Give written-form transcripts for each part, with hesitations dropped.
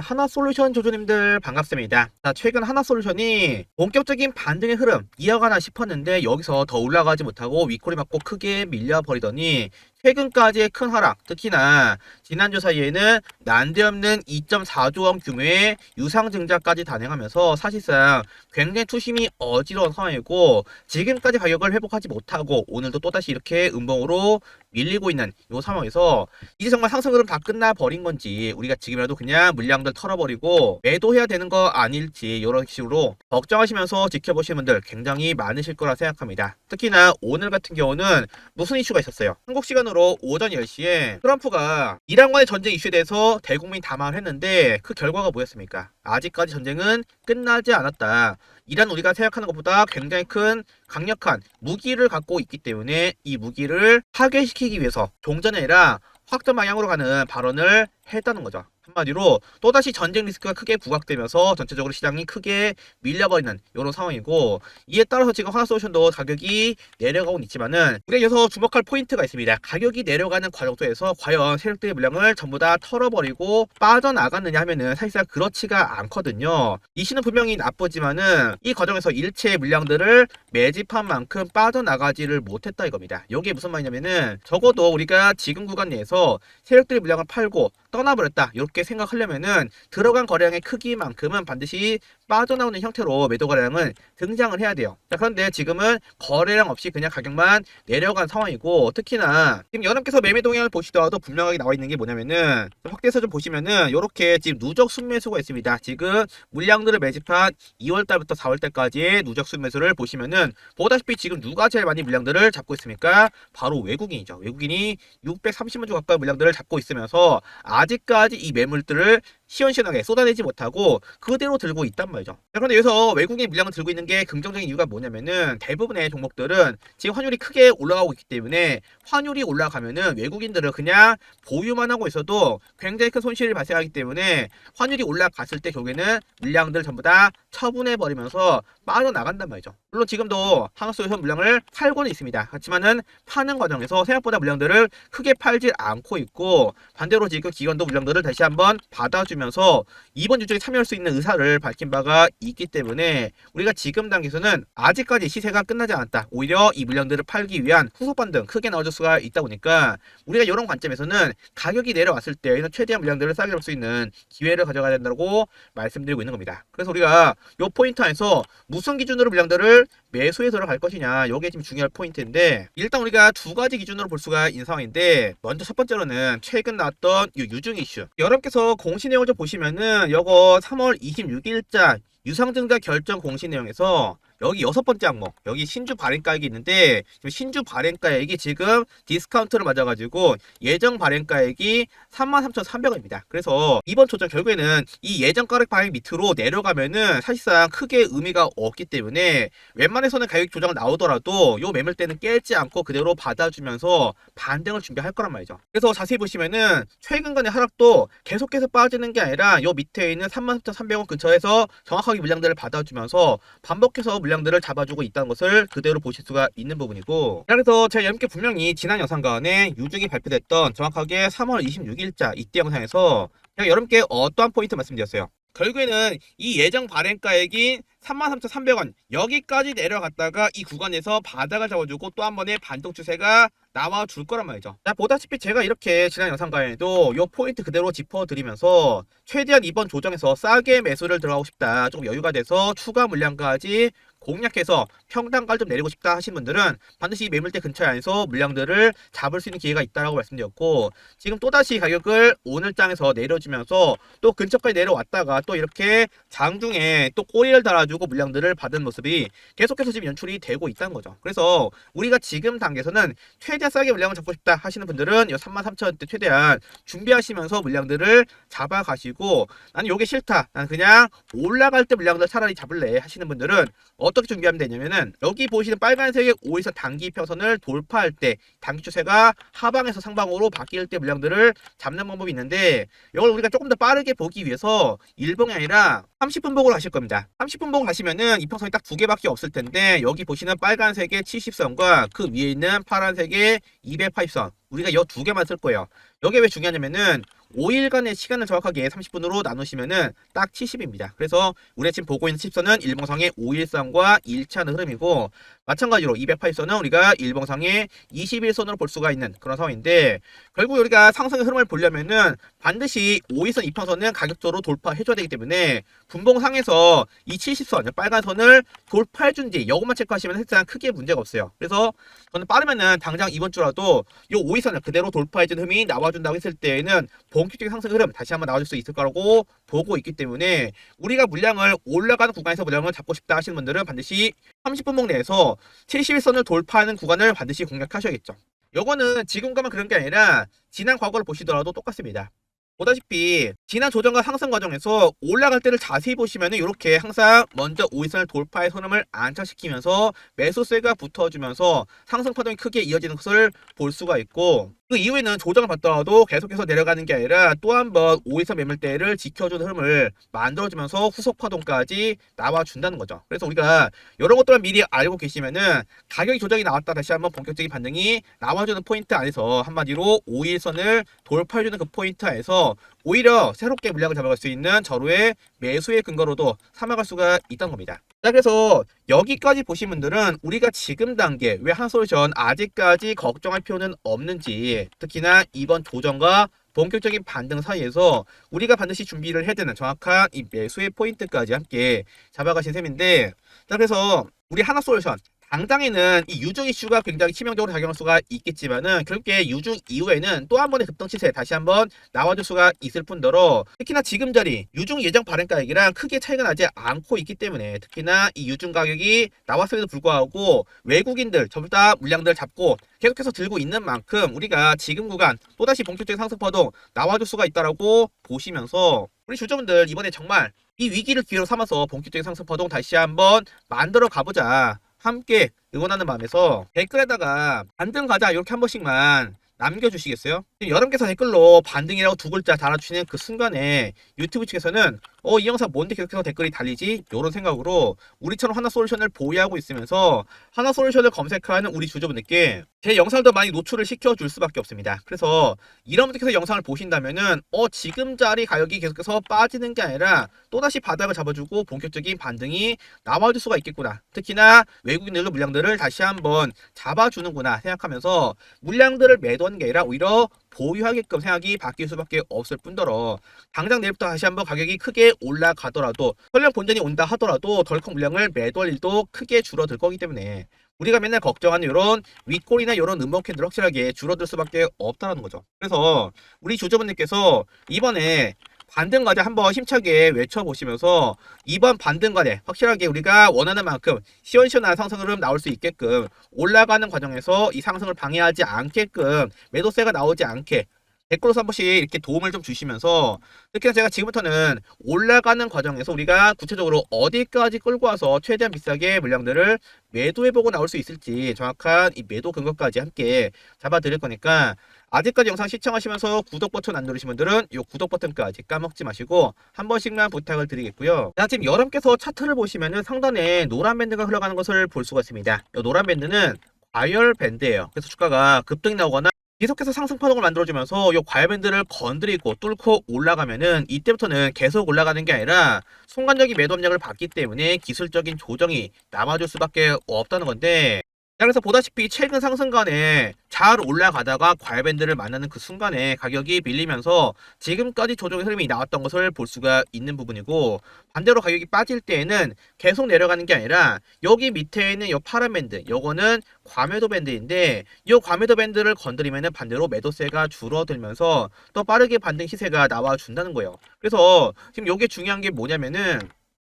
하나솔루션 조조님들 반갑습니다. 자, 최근 하나솔루션이 본격적인 반등의 흐름 이어가나 싶었는데 여기서 더 올라가지 못하고 윗꼬리 맞고 크게 밀려버리더니 최근까지의 큰 하락, 특히나 지난주 사이에는 난데없는 2.4조 원 규모의 유상증자까지 단행하면서 사실상 굉장히 투심이 어지러운 상황이고, 지금까지 가격을 회복하지 못하고 오늘도 또다시 이렇게 음봉으로 밀리고 있는 이 상황에서 이제 정말 상승 흐름 다 끝나버린 건지, 우리가 지금이라도 그냥 물량들 털어버리고 매도해야 되는 거 아닐지, 이런 식으로 걱정하시면서 지켜보시는 분들 굉장히 많으실 거라 생각합니다. 특히나 오늘 같은 경우는 무슨 이슈가 있었어요? 한국 시간으로 오전 10시에 트럼프가 이란과의 전쟁 이슈에 대해서 대국민 담화를 했는데, 그 결과가 뭐였습니까? 아직까지 전쟁은 끝나지 않았다. 이란 우리가 생각하는 것보다 굉장히 큰 강력한 무기를 갖고 있기 때문에 이 무기를 파괴시키기 위해서 종전이 아니라 확전 방향으로 가는 발언을 했다는 거죠. 한마디로 또다시 전쟁 리스크가 크게 부각되면서 전체적으로 시장이 크게 밀려버리는 이런 상황이고, 이에 따라서 지금 하나솔루션도 가격이 내려가고 있지만은 우리가 여기서 주목할 포인트가 있습니다. 가격이 내려가는 과정 속에서 과연 세력들의 물량을 전부 다 털어버리고 빠져나갔느냐 하면은 사실상 그렇지가 않거든요. 이 시는 분명히 나쁘지만은 이 과정에서 일체의 물량들을 매집한 만큼 빠져나가지를 못했다 이겁니다. 이게 무슨 말이냐면은 적어도 우리가 지금 구간 내에서 세력들의 물량을 팔고 떠나버렸다 이렇게 생각하려면은 들어간 거래량의 크기만큼은 반드시 빠져나오는 형태로 매도 거래량은 등장을 해야 돼요. 자, 그런데 지금은 거래량 없이 그냥 가격만 내려간 상황이고, 특히나 지금 여러분께서 매매 동향을 보시더라도 분명하게 나와 있는 게 뭐냐면은, 확대해서 좀 보시면은 이렇게 지금 누적 순매수가 있습니다. 지금 물량들을 매집한 2월달부터 4월달까지의 누적 순매수를 보시면은 보다시피 지금 누가 제일 많이 물량들을 잡고 있습니까? 바로 외국인이죠. 외국인이 630만 주 가까이 물량들을 잡고 있으면서 아직까지 이 매물들을 시원시원하게 쏟아내지 못하고 그대로 들고 있단 말이죠. 자, 그런데 여기서 외국인 물량을 들고 있는 게 긍정적인 이유가 뭐냐면은, 대부분의 종목들은 지금 환율이 크게 올라가고 있기 때문에 환율이 올라가면은 외국인들은 그냥 보유만 하고 있어도 굉장히 큰 손실이 발생하기 때문에 환율이 올라갔을 때 결국에는 물량들 전부 다 처분해버리면서 빠져나간단 말이죠. 물론 지금도 하나솔루션 물량을 팔고는 있습니다. 그렇지만은 파는 과정에서 생각보다 물량들을 크게 팔질 않고 있고, 반대로 지금 기관도 물량들을 다시 한번 받아주면서 이번 주중에 참여할 수 있는 의사를 밝힌 바가 있기 때문에 우리가 지금 단계에서는 아직까지 시세가 끝나지 않았다. 오히려 이 물량들을 팔기 위한 후속 반등 크게 나와줄 수가 있다 보니까 우리가 이런 관점에서는 가격이 내려왔을 때 최대한 물량들을 싸게 잡을 수 있는 기회를 가져가야 된다고 말씀드리고 있는 겁니다. 그래서 우리가 이 포인트 안에서 무슨 기준으로 물량들을 매수에 들어갈 것이냐, 이게 지금 중요한 포인트인데, 일단 우리가 두 가지 기준으로 볼 수가 있는 상황인데, 먼저 첫 번째로는 최근 나왔던 유증 이슈. 여러분께서 공시 내용을 좀 보시면은 이거 3월 26일자 유상증자 결정 공시 내용에서 여기 6번째 항목, 여기 신주 발행가액이 있는데, 신주 발행가액이 지금 디스카운트를 맞아가지고 예정 발행가액이 33,300원입니다. 그래서 이번 조정 결국에는 이 예정가액 발행 밑으로 내려가면은 사실상 크게 의미가 없기 때문에 웬만해서는 가격 조정 나오더라도 요 매물대는 깨지 않고 그대로 받아주면서 반등을 준비할 거란 말이죠. 그래서 자세히 보시면은 최근간의 하락도 계속해서 빠지는 게 아니라 요 밑에 있는 33,300원 근처에서 정확하게 물량들을 받아주면서 반복해서 물량들을 잡아주고 있다는 것을 그대로 보실 수가 있는 부분이고, 그래서 제가 여러분께 분명히 지난 영상간에 유증이 발표됐던 정확하게 3월 26일자 이때 영상에서 제가 여러분께 어떠한 포인트 말씀드렸어요. 결국에는 이 예정 발행가액인 33,300원 여기까지 내려갔다가 이 구간에서 바닥을 잡아주고 또 한 번의 반등 추세가 나와줄 거란 말이죠. 자, 보다시피 제가 이렇게 지난 영상간에도 이 포인트 그대로 짚어드리면서 최대한 이번 조정에서 싸게 매수를 들어가고 싶다, 조금 여유가 돼서 추가 물량까지 공략해서 평단가를 좀 내리고 싶다 하신 분들은 반드시 매물대 근처에 안에서 물량들을 잡을 수 있는 기회가 있다라고 말씀드렸고, 지금 또다시 가격을 오늘장에서 내려주면서 또 근처까지 내려왔다가 또 이렇게 장중에 또 꼬리를 달아주고 물량들을 받은 모습이 계속해서 지금 연출이 되고 있다는 거죠. 그래서 우리가 지금 단계에서는 최대한 싸게 물량을 잡고 싶다 하시는 분들은 이 33,000원대 최대한 준비하시면서 물량들을 잡아가시고, 나는 요게 싫다, 나는 그냥 올라갈 때 물량들 차라리 잡을래 하시는 분들은 어떻게 준비하면 되냐면은, 여기 보시는 빨간색의 5일선 단기 평선을 돌파할 때 단기 추세가 하방에서 상방으로 바뀔 때 물량들을 잡는 방법이 있는데, 이걸 우리가 조금 더 빠르게 보기 위해서 일봉이 아니라 30분 보고를 하실 겁니다. 30분 보고 가시면은 이평선이 딱 두 개밖에 없을 텐데, 여기 보시는 빨간색의 70선과 그 위에 있는 파란색의 280선, 우리가 이 두 개만 쓸 거예요. 이게 왜 중요하냐면은 5일간의 시간을 정확하게 30분으로 나누시면은 딱 70입니다. 그래서 우리가 지금 보고 있는 10선은 일봉상의 5일선과 일치하는 흐름이고, 마찬가지로 208선은 우리가 일봉상의 21선으로 볼 수가 있는 그런 상황인데, 결국 우리가 상승의 흐름을 보려면은 반드시 5일선 이평선은 가격적으로 돌파해줘야 되기 때문에 분봉상에서 이 70선, 빨간 선을 돌파해준지 이것만 체크하시면 일단 크게 문제가 없어요. 그래서 저는 빠르면은 당장 이번 주라도 이 5일선을 그대로 돌파해준 흐름이 나와준다고 했을 때에는 본격적인 상승 흐름 다시 한번 나와줄 수 있을 거라고 보고 있기 때문에, 우리가 물량을 올라가는 구간에서 물량을 잡고 싶다 하시는 분들은 반드시 30분봉 내에서 71선을 돌파하는 구간을 반드시 공략하셔야겠죠. 요거는 지금과만 그런 게 아니라 지난 과거를 보시더라도 똑같습니다. 보다시피 지난 조정과 상승 과정에서 올라갈 때를 자세히 보시면 이렇게 항상 먼저 5일선을 돌파해 흐름을 안착시키면서 매수세가 붙어주면서 상승 파동이 크게 이어지는 것을 볼 수가 있고, 그 이후에는 조정을 받더라도 계속해서 내려가는 게 아니라 또 한 번 5일선 매물대를 지켜주는 흐름을 만들어주면서 후속 파동까지 나와준다는 거죠. 그래서 우리가 이런 것들만 미리 알고 계시면은 가격이 조정이 나왔다 다시 한번 본격적인 반등이 나와주는 포인트 안에서 한마디로 5일선을 돌파해주는 그 포인트 안에서 오히려 새롭게 물량을 잡아갈 수 있는 절호의 매수의 근거로도 삼아갈 수가 있다는 겁니다. 자, 그래서 여기까지 보신 분들은 우리가 지금 단계 왜 하나솔루션 아직까지 걱정할 필요는 없는지, 특히나 이번 조정과 본격적인 반등 사이에서 우리가 반드시 준비를 해야 되는 정확한 이 매수의 포인트까지 함께 잡아가신 셈인데, 자, 그래서 우리 하나솔루션 당장에는 이 유중 이슈가 굉장히 치명적으로 작용할 수가 있겠지만은 결국에 유중 이후에는 또 한 번의 급등 시세 다시 한번 나와줄 수가 있을 뿐더러, 특히나 지금 자리 유중 예정 발행 가격이랑 크게 차이가 나지 않고 있기 때문에, 특히나 이 유중 가격이 나왔음에도 불구하고 외국인들 전부 다 물량들 잡고 계속해서 들고 있는 만큼 우리가 지금 구간 또다시 본격적인 상승 파동 나와줄 수가 있다라고 보시면서, 우리 주주분들 이번에 정말 이 위기를 기회로 삼아서 본격적인 상승 파동 다시 한번 만들어 가보자 함께 응원하는 마음에서 댓글에다가 반등 가자 이렇게 한 번씩만 남겨주시겠어요? 여러분께서 댓글로 반등이라고 두 글자 달아주시는 그 순간에 유튜브 측에서는 이 영상 뭔데 계속해서 댓글이 달리지? 이런 생각으로 우리처럼 하나솔루션을 보유하고 있으면서 하나솔루션을 검색하는 우리 주주분들께 제 영상도 많이 노출을 시켜줄 수밖에 없습니다. 그래서 이런 분들께서 영상을 보신다면은 지금 자리 가격이 계속해서 빠지는 게 아니라 또다시 바닥을 잡아주고 본격적인 반등이 나와줄 수가 있겠구나, 특히나 외국인들로 물량들을 다시 한번 잡아주는구나 생각하면서 물량들을 매도하는 게 아니라 오히려 보유하게끔 생각이 바뀔 수밖에 없을 뿐더러, 당장 내일부터 다시 한번 가격이 크게 올라가더라도 설령 본전이 온다 하더라도 덜컥 물량을 매도할 일도 크게 줄어들 거기 때문에 우리가 맨날 걱정하는 이런 윗골이나 이런 음봉 캔들 확실하게 줄어들 수밖에 없다는 거죠. 그래서 우리 주주분들께서 이번에 반등 과제 한번 힘차게 외쳐보시면서 이번 반등 과제 확실하게 우리가 원하는 만큼 시원시원한 상승 흐름 나올 수 있게끔, 올라가는 과정에서 이 상승을 방해하지 않게끔 매도세가 나오지 않게 댓글로서 한 번씩 이렇게 도움을 좀 주시면서, 특히나 제가 지금부터는 올라가는 과정에서 우리가 구체적으로 어디까지 끌고 와서 최대한 비싸게 물량들을 매도해보고 나올 수 있을지 정확한 이 매도 근거까지 함께 잡아드릴 거니까, 아직까지 영상 시청하시면서 구독 버튼 안 누르신 분들은 이 구독 버튼까지 까먹지 마시고 한 번씩만 부탁을 드리겠고요. 자, 지금 여러분께서 차트를 보시면은 상단에 노란 밴드가 흘러가는 것을 볼 수가 있습니다. 이 노란 밴드는 과열 밴드예요. 그래서 주가가 급등이 나오거나 계속해서 상승 파동을 만들어주면서 이 과열 밴드를 건드리고 뚫고 올라가면은 이때부터는 계속 올라가는 게 아니라 순간적인 매도 압력을 받기 때문에 기술적인 조정이 남아줄 수밖에 없다는 건데, 자, 그래서 보다시피 최근 상승간에 잘 올라가다가 과열밴드를 만나는 그 순간에 가격이 밀리면서 지금까지 조정의 흐름이 나왔던 것을 볼 수가 있는 부분이고, 반대로 가격이 빠질 때에는 계속 내려가는 게 아니라 여기 밑에 있는 이 파란 밴드, 요거는 과매도 밴드인데 이 과매도 밴드를 건드리면은 반대로 매도세가 줄어들면서 또 빠르게 반등 시세가 나와준다는 거예요. 그래서 지금 요게 중요한 게 뭐냐면은,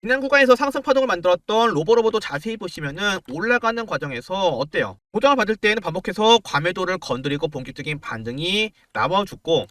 지난 구간에서 상승 파동을 만들었던 로보로보도 자세히 보시면은 올라가는 과정에서 어때요? 조정을 받을 때에는 반복해서 과매도를 건드리고 본격적인 반등이 나와주고,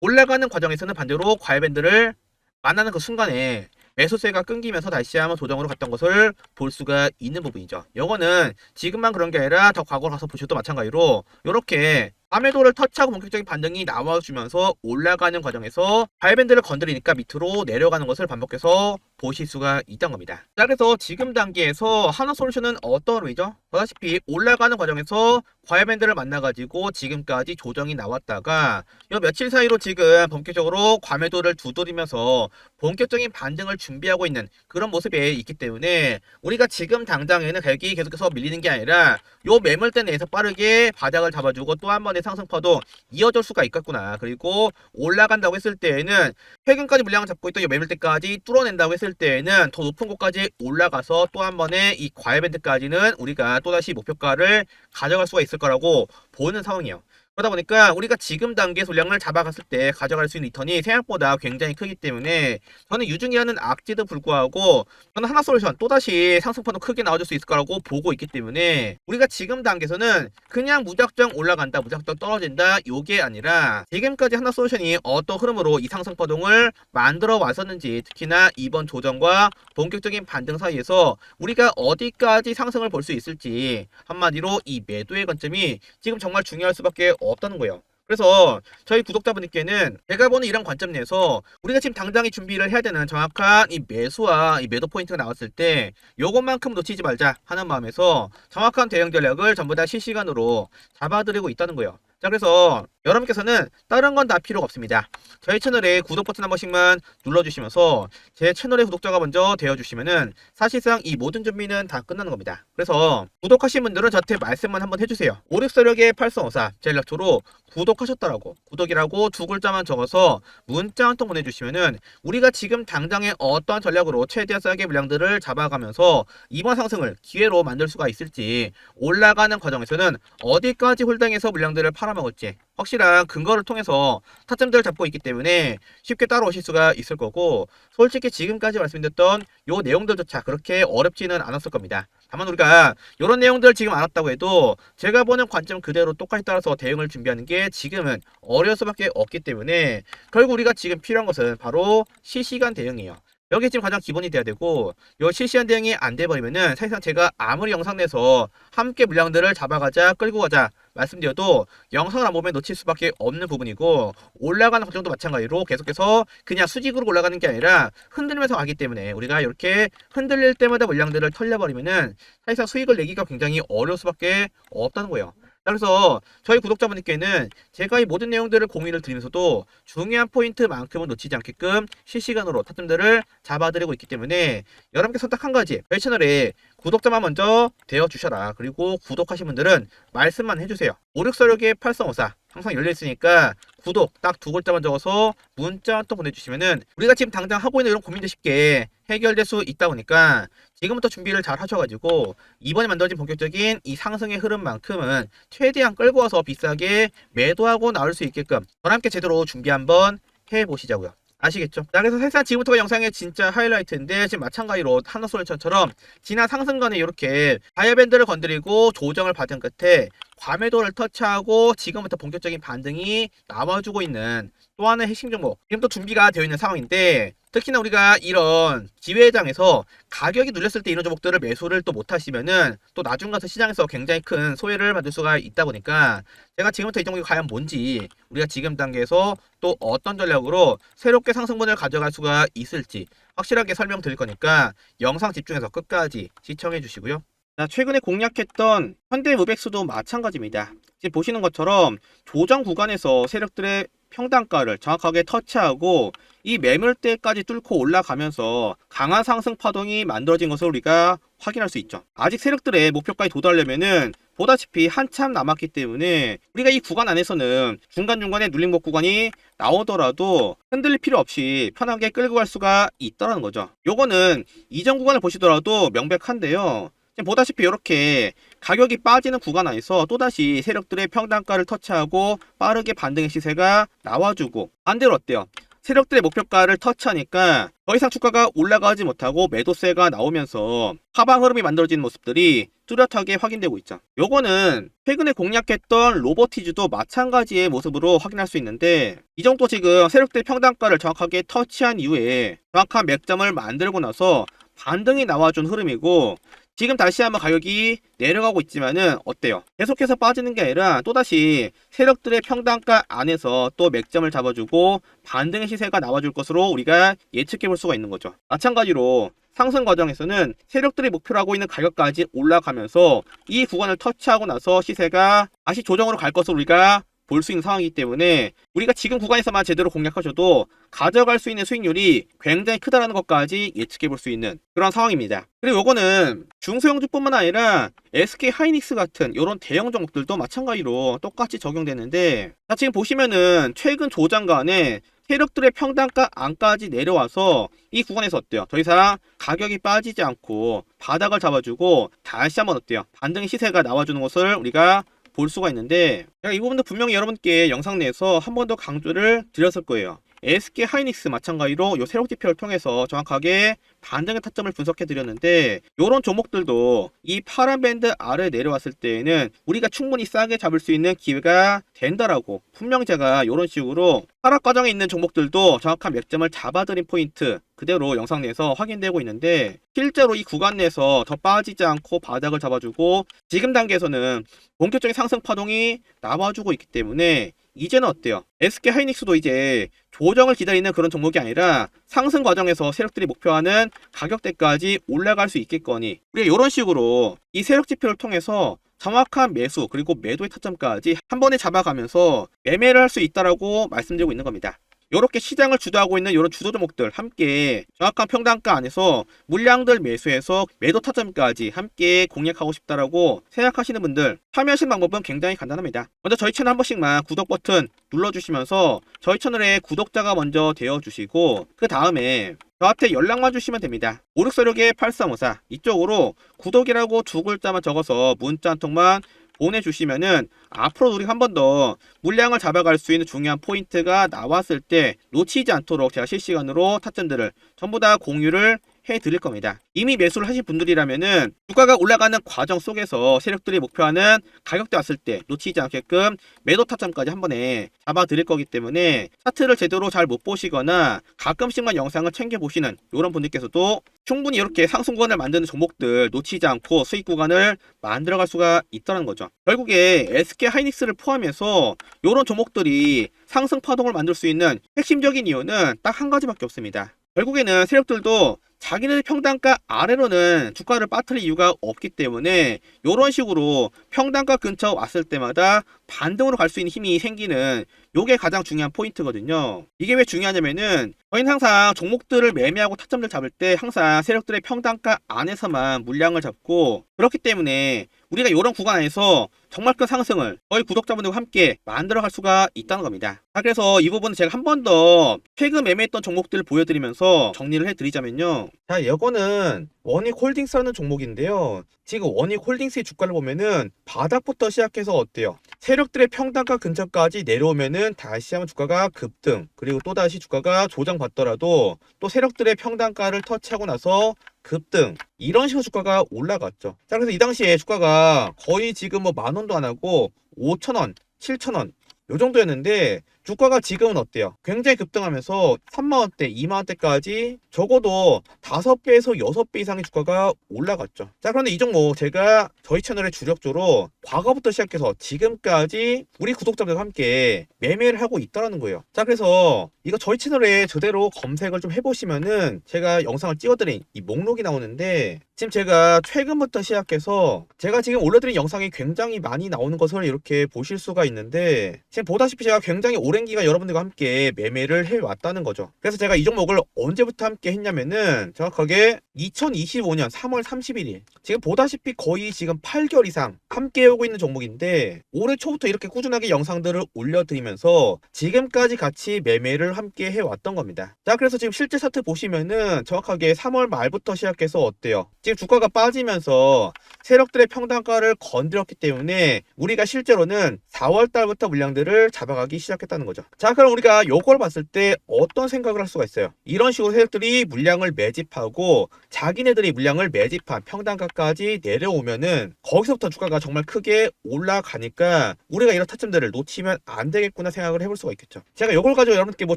올라가는 과정에서는 반대로 과열밴드를 만나는 그 순간에 매수세가 끊기면서 다시 한번 조정으로 갔던 것을 볼 수가 있는 부분이죠. 이거는 지금만 그런 게 아니라 더 과거로 가서 보셔도 마찬가지로 이렇게 과매도를 터치하고 본격적인 반등이 나와주면서 올라가는 과정에서 과열밴드를 건드리니까 밑으로 내려가는 것을 반복해서 보실 수가 있던 겁니다. 자, 그래서 지금 단계에서 하나솔루션은 어떤 의미죠? 보다시피 올라가는 과정에서 과열밴드를 만나가지고 지금까지 조정이 나왔다가 요 며칠 사이로 지금 본격적으로 과매도를 두드리면서 본격적인 반등을 준비하고 있는 그런 모습에 있기 때문에 우리가 지금 당장에는 가격이 계속해서 밀리는 게 아니라 요 매물대 내에서 빠르게 바닥을 잡아주고 또 한 번의 상승파도 이어질 수가 있겠구나. 그리고 올라간다고 했을 때에는 최근까지 물량을 잡고 있던 이 매물대까지 뚫어낸다고 했을 때에는 더 높은 곳까지 올라가서 또 한 번의 이 과열밴드까지는 우리가 또다시 목표가를 가져갈 수가 있을 거라고 보는 상황이에요. 그러다 보니까 우리가 지금 단계 물량을 잡아갔을 때 가져갈 수 있는 리턴이 생각보다 굉장히 크기 때문에 저는 유중이라는 악재도 불구하고 저는 하나솔루션 또다시 상승파도 크게 나와줄 수 있을 거라고 보고 있기 때문에 우리가 지금 단계에서는 그냥 무작정 올라간다 무작정 떨어진다 요게 아니라 지금까지 하나솔루션이 어떤 흐름으로 이 상승파동을 만들어 왔었는지 특히나 이번 조정과 본격적인 반등 사이에서 우리가 어디까지 상승을 볼 수 있을지 한마디로 이 매도의 관점이 지금 정말 중요할 수밖에 없다는 거예요. 그래서 저희 구독자분들께는 제가 보는 이런 관점 내에서 우리가 지금 당장에 준비를 해야 되는 정확한 이 매수와 이 매도 포인트가 나왔을 때 요것만큼 놓치지 말자 하는 마음에서 정확한 대응 전략을 전부 다 실시간으로 잡아드리고 있다는 거예요. 자, 그래서 여러분께서는 다른 건 다 필요가 없습니다. 저희 채널에 구독 버튼 한 번씩만 눌러주시면서 제 채널의 구독자가 먼저 되어주시면은 사실상 이 모든 준비는 다 끝나는 겁니다. 그래서 구독하신 분들은 저한테 말씀만 한번 해주세요. 5646-8354 제 연락처로 구독하셨다라고 구독이라고 두 글자만 적어서 문자 한 통 보내주시면은 우리가 지금 당장에 어떠한 전략으로 최대한 싸게 물량들을 잡아가면서 이번 상승을 기회로 만들 수가 있을지 올라가는 과정에서는 어디까지 홀딩해서 물량들을 팔아먹을지 확실한 근거를 통해서 타점들을 잡고 있기 때문에 쉽게 따라오실 수가 있을 거고 솔직히 지금까지 말씀드렸던 요 내용들조차 그렇게 어렵지는 않았을 겁니다. 다만 우리가 이런 내용들 지금 알았다고 해도 제가 보는 관점 그대로 똑같이 따라서 대응을 준비하는 게 지금은 어려울 수밖에 없기 때문에 결국 우리가 지금 필요한 것은 바로 실시간 대응이에요. 여기 지금 가장 기본이 돼야 되고 요 실시간 대응이 안 돼버리면은 사실상 제가 아무리 영상 내서 함께 물량들을 잡아가자 끌고 가자 말씀드려도 영상을 안 보면 놓칠 수밖에 없는 부분이고 올라가는 과정도 마찬가지로 계속해서 그냥 수직으로 올라가는 게 아니라 흔들면서 가기 때문에 우리가 이렇게 흔들릴 때마다 물량들을 털려버리면은 사실상 수익을 내기가 굉장히 어려울 수밖에 없다는 거예요. 그래서 저희 구독자분들께는 제가 이 모든 내용들을 공유를 드리면서도 중요한 포인트만큼은 놓치지 않게끔 실시간으로 타점들을 잡아드리고 있기 때문에 여러분께 선택 한 가지 저희 채널에 구독자만 먼저 되어주셔라. 그리고 구독하신 분들은 말씀만 해주세요. 5646-8354 항상 열려있으니까 구독 딱 두 글자만 적어서 문자 한 통 보내주시면은 우리가 지금 당장 하고 있는 이런 고민들 쉽게 해결될 수 있다 보니까 지금부터 준비를 잘 하셔가지고 이번에 만들어진 본격적인 이 상승의 흐름만큼은 최대한 끌고 와서 비싸게 매도하고 나올 수 있게끔 저와 함께 제대로 준비 한번 해보시자고요. 아시겠죠? 자, 그래서 사실상 지금부터가 영상의 진짜 하이라이트인데 지금 마찬가지로 하나솔루션처럼 지난 상승간에 이렇게 바이어밴드를 건드리고 조정을 받은 끝에 과매도를 터치하고 지금부터 본격적인 반등이 나와주고 있는 또 하나의 핵심 종목 지금부터 준비가 되어 있는 상황인데 특히나 우리가 이런 기회장에서 가격이 눌렸을 때 이런 종목들을 매수를 또 못하시면은 또 나중 가서 시장에서 굉장히 큰 소외를 받을 수가 있다 보니까 제가 지금부터 이 종목이 과연 뭔지 우리가 지금 단계에서 또 어떤 전략으로 새롭게 상승분을 가져갈 수가 있을지 확실하게 설명드릴 거니까 영상 집중해서 끝까지 시청해 주시고요. 자, 최근에 공략했던 현대무백수도 마찬가지입니다. 지금 보시는 것처럼 조정 구간에서 세력들의 평단가를 정확하게 터치하고 이 매물대까지 뚫고 올라가면서 강한 상승 파동이 만들어진 것을 우리가 확인할 수 있죠. 아직 세력들의 목표까지 도달하려면은 보다시피 한참 남았기 때문에 우리가 이 구간 안에서는 중간중간에 눌림목 구간이 나오더라도 흔들릴 필요 없이 편하게 끌고 갈 수가 있다는 거죠. 요거는 이전 구간을 보시더라도 명백한데요. 지금 보다시피 이렇게 가격이 빠지는 구간 안에서 또다시 세력들의 평단가를 터치하고 빠르게 반등의 시세가 나와주고 반대로 어때요? 세력들의 목표가를 터치하니까 더 이상 주가가 올라가지 못하고 매도세가 나오면서 하방 흐름이 만들어지는 모습들이 뚜렷하게 확인되고 있죠. 요거는 최근에 공략했던 로보티즈도 마찬가지의 모습으로 확인할 수 있는데 이 정도 지금 세력들의 평단가를 정확하게 터치한 이후에 정확한 맥점을 만들고 나서 반등이 나와준 흐름이고 지금 다시 한번 가격이 내려가고 있지만은 어때요? 계속해서 빠지는 게 아니라 또다시 세력들의 평단가 안에서 또 맥점을 잡아주고 반등의 시세가 나와줄 것으로 우리가 예측해 볼 수가 있는 거죠. 마찬가지로 상승 과정에서는 세력들이 목표로 하고 있는 가격까지 올라가면서 이 구간을 터치하고 나서 시세가 다시 조정으로 갈 것으로 우리가 볼 수 있는 상황이기 때문에 우리가 지금 구간에서만 제대로 공략하셔도 가져갈 수 있는 수익률이 굉장히 크다라는 것까지 예측해 볼 수 있는 그런 상황입니다. 그리고 요거는 중소형주뿐만 아니라 SK 하이닉스 같은 이런 대형 종목들도 마찬가지로 똑같이 적용되는데, 자, 지금 보시면은 최근 조장간에 세력들의 평단가 안까지 내려와서 이 구간에서 어때요? 더 이상 가격이 빠지지 않고 바닥을 잡아주고 다시 한번 어때요? 반등의 시세가 나와주는 것을 우리가 볼 수가 있는데, 제가 이 부분도 분명히 여러분께 영상 내에서 한 번 더 강조를 드렸을 거예요. SK 하이닉스 마찬가지로 요 세력 지표를 통해서 정확하게 반등의 타점을 분석해 드렸는데, 요런 종목들도 이 파란 밴드 아래 내려왔을 때에는 우리가 충분히 싸게 잡을 수 있는 기회가 된다라고 분명 제가 요런 식으로 하락 과정에 있는 종목들도 정확한 맥점을 잡아드린 포인트 그대로 영상 내에서 확인되고 있는데, 실제로 이 구간 내에서 더 빠지지 않고 바닥을 잡아주고 지금 단계에서는 본격적인 상승 파동이 나와주고 있기 때문에 이제는 어때요? SK 하이닉스도 이제 조정을 기다리는 그런 종목이 아니라 상승 과정에서 세력들이 목표하는 가격대까지 올라갈 수 있겠거니, 우리가 이런 식으로 이 세력 지표를 통해서 정확한 매수 그리고 매도의 타점까지 한 번에 잡아가면서 매매를 할 수 있다라고 말씀드리고 있는 겁니다. 이렇게 시장을 주도하고 있는 이런 주도 종목들 함께 정확한 평단가 안에서 물량들 매수해서 매도 타점까지 함께 공략하고 싶다라고 생각하시는 분들, 참여하시는 방법은 굉장히 간단합니다. 먼저 저희 채널 한 번씩만 구독 버튼 눌러주시면서 저희 채널에 구독자가 먼저 되어주시고 그 다음에 저한테 연락만 주시면 됩니다. 5646-8354 이쪽으로 구독이라고 두 글자만 적어서 문자 한 통만 보내주시면은 앞으로 우리 한 번 더 물량을 잡아갈 수 있는 중요한 포인트가 나왔을 때 놓치지 않도록 제가 실시간으로 타점들을 전부 다 공유를 해드릴 겁니다. 이미 매수를 하신 분들이라면은 주가가 올라가는 과정 속에서 세력들이 목표하는 가격대 왔을 때 놓치지 않게끔 매도 타점까지 한 번에 잡아드릴 거기 때문에 차트를 제대로 잘 못 보시거나 가끔씩만 영상을 챙겨보시는 이런 분들께서도 충분히 이렇게 상승구간을 만드는 종목들 놓치지 않고 수익 구간을 만들어갈 수가 있다는 거죠. 결국에 SK 하이닉스를 포함해서 이런 종목들이 상승 파동을 만들 수 있는 핵심적인 이유는 딱 한 가지밖에 없습니다. 결국에는 세력들도 자기네들 평단가 아래로는 주가를 빠뜨릴 이유가 없기 때문에 이런 식으로 평단가 근처 왔을 때마다 반등으로 갈 수 있는 힘이 생기는 요게 가장 중요한 포인트거든요. 이게 왜 중요하냐면은 저희는 항상 종목들을 매매하고 타점들 잡을 때 항상 세력들의 평단가 안에서만 물량을 잡고, 그렇기 때문에 우리가 이런 구간 안에서 정말 큰 상승을 저희 구독자분들과 함께 만들어갈 수가 있다는 겁니다. 자, 그래서 이 부분은 제가 한 번 더 최근 매매했던 종목들을 보여드리면서 정리를 해드리자면요. 자, 이거는 원익홀딩스라는 종목인데요. 지금 원익홀딩스의 주가를 보면은 바닥부터 시작해서 어때요? 세력들의 평단가 근처까지 내려오면은 다시 한번 주가가 급등, 그리고 또다시 주가가 조정받더라도 또 세력들의 평단가를 터치하고 나서 급등, 이런 식으로 주가가 올라갔죠. 자, 그래서 이 당시에 주가가 거의 지금 뭐 10,000원도 안 하고 5,000원, 7,000원 요 정도였는데 주가가 지금은 어때요? 굉장히 급등하면서 3만원대, 2만원대까지 적어도 5배에서 6배 이상의 주가가 올라갔죠. 자, 그런데 이 종목 제가 저희 채널에 주력적으로 과거부터 시작해서 지금까지 우리 구독자들과 함께 매매를 하고 있다는 거예요. 자, 그래서 이거 저희 채널에 제대로 검색을 좀 해보시면은 제가 영상을 찍어드린 이 목록이 나오는데, 지금 제가 최근부터 시작해서 제가 지금 올려드린 영상이 굉장히 많이 나오는 것을 이렇게 보실 수가 있는데, 지금 보다시피 제가 굉장히 오랜 기간 여러분들과 함께 매매를 해왔다는 거죠. 그래서 제가 이 종목을 언제부터 함께 했냐면은 정확하게 2025년 3월 31일, 지금 보다시피 거의 지금 8개월 이상 함께 하고 있는 종목인데, 올해 초부터 이렇게 꾸준하게 영상들을 올려드리면서 지금까지 같이 매매를 함께 해왔던 겁니다. 자, 그래서 지금 실제 차트 보시면은 정확하게 3월 말부터 시작해서 어때요? 지금 주가가 빠지면서 세력들의 평단가를 건드렸기 때문에 우리가 실제로는 4월 달부터 물량들을 잡아가기 시작했다는 있는 거죠. 자, 그럼 우리가 요걸 봤을 때 어떤 생각을 할 수가 있어요? 이런 식으로 세력들이 물량을 매집하고 자기네들이 물량을 매집한 평단가까지 내려오면은 거기서부터 주가가 정말 크게 올라가니까 우리가 이런 타점들을 놓치면 안 되겠구나 생각을 해볼 수가 있겠죠. 제가 요걸 가지고 여러분께 뭐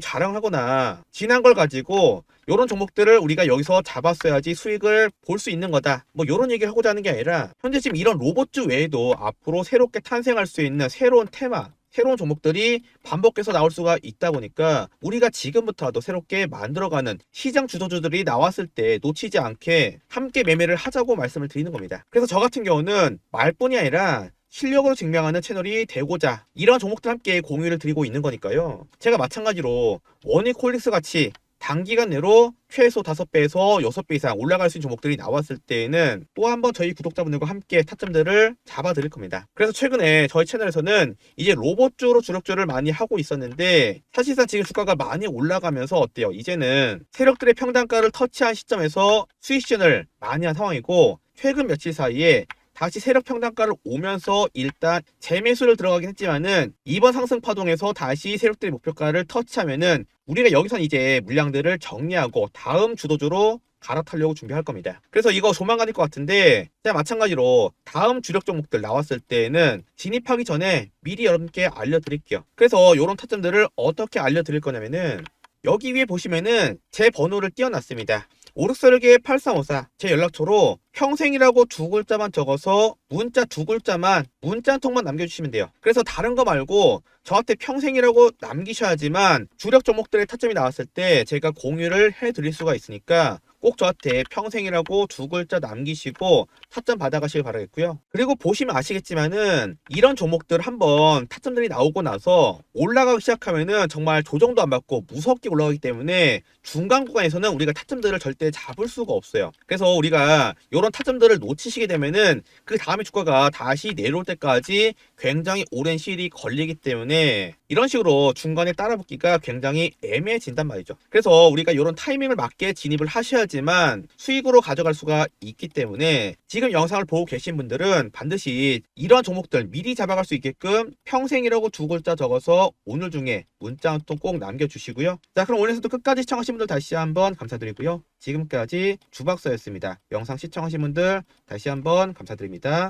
자랑하거나 지난 걸 가지고 요런 종목들을 우리가 여기서 잡았어야지 수익을 볼 수 있는 거다, 뭐 요런 얘기를 하고자 하는 게 아니라 현재 지금 이런 로봇주 외에도 앞으로 새롭게 탄생할 수 있는 새로운 테마, 새로운 종목들이 반복해서 나올 수가 있다 보니까 우리가 지금부터라도 새롭게 만들어가는 시장 주도주들이 나왔을 때 놓치지 않게 함께 매매를 하자고 말씀을 드리는 겁니다. 그래서 저 같은 경우는 말뿐이 아니라 실력으로 증명하는 채널이 되고자 이런 종목들 함께 공유를 드리고 있는 거니까요. 제가 마찬가지로 원익홀릭스 같이 단기간 내로 최소 5배에서 6배 이상 올라갈 수 있는 종목들이 나왔을 때에는 또 한번 저희 구독자분들과 함께 타점들을 잡아 드릴 겁니다. 그래서 최근에 저희 채널에서는 이제 로봇주로 주력주를 많이 하고 있었는데 사실상 지금 주가가 많이 올라가면서 어때요? 이제는 세력들의 평단가를 터치한 시점에서 수익 시전을 많이 한 상황이고, 최근 며칠 사이에 다시 세력 평단가를 오면서 일단 재매수를 들어가긴 했지만은 이번 상승 파동에서 다시 세력들의 목표가를 터치하면은 우리가 여기선 이제 물량들을 정리하고 다음 주도주로 갈아타려고 준비할 겁니다. 그래서 이거 조만간일 것 같은데, 제가 마찬가지로 다음 주력 종목들 나왔을 때는 진입하기 전에 미리 여러분께 알려드릴게요. 그래서 이런 타점들을 어떻게 알려드릴 거냐면은 여기 위에 보시면은 제 번호를 띄워놨습니다. 5646-8354 제 연락처로 평생이라고 두 글자만 적어서 문자 두 글자만 문자 한 통만 남겨주시면 돼요. 그래서 다른 거 말고 저한테 평생이라고 남기셔야지만 주력 종목들의 타점이 나왔을 때 제가 공유를 해드릴 수가 있으니까 꼭 저한테 평생이라고 두 글자 남기시고 타점 받아가시길 바라겠고요. 그리고 보시면 아시겠지만은 이런 종목들 한번 타점들이 나오고 나서 올라가기 시작하면은 정말 조정도 안 받고 무섭게 올라가기 때문에 중간 구간에서는 우리가 타점들을 절대 잡을 수가 없어요. 그래서 우리가 이런 타점들을 놓치시게 되면은 그 다음에 주가가 다시 내려올 때까지 굉장히 오랜 시일이 걸리기 때문에 이런 식으로 중간에 따라붙기가 굉장히 애매해진단 말이죠. 그래서 우리가 이런 타이밍을 맞게 진입을 하셔야지만 수익으로 가져갈 수가 있기 때문에 지금 영상을 보고 계신 분들은 반드시 이런 종목들 미리 잡아갈 수 있게끔 평생이라고 두 글자 적어서 오늘 중에 문자 한 통 꼭 남겨주시고요. 자, 그럼 오늘도 끝까지 시청하신 분들 다시 한번 감사드리고요. 지금까지 주박사였습니다. 영상 시청하신 분들 다시 한번 감사드립니다.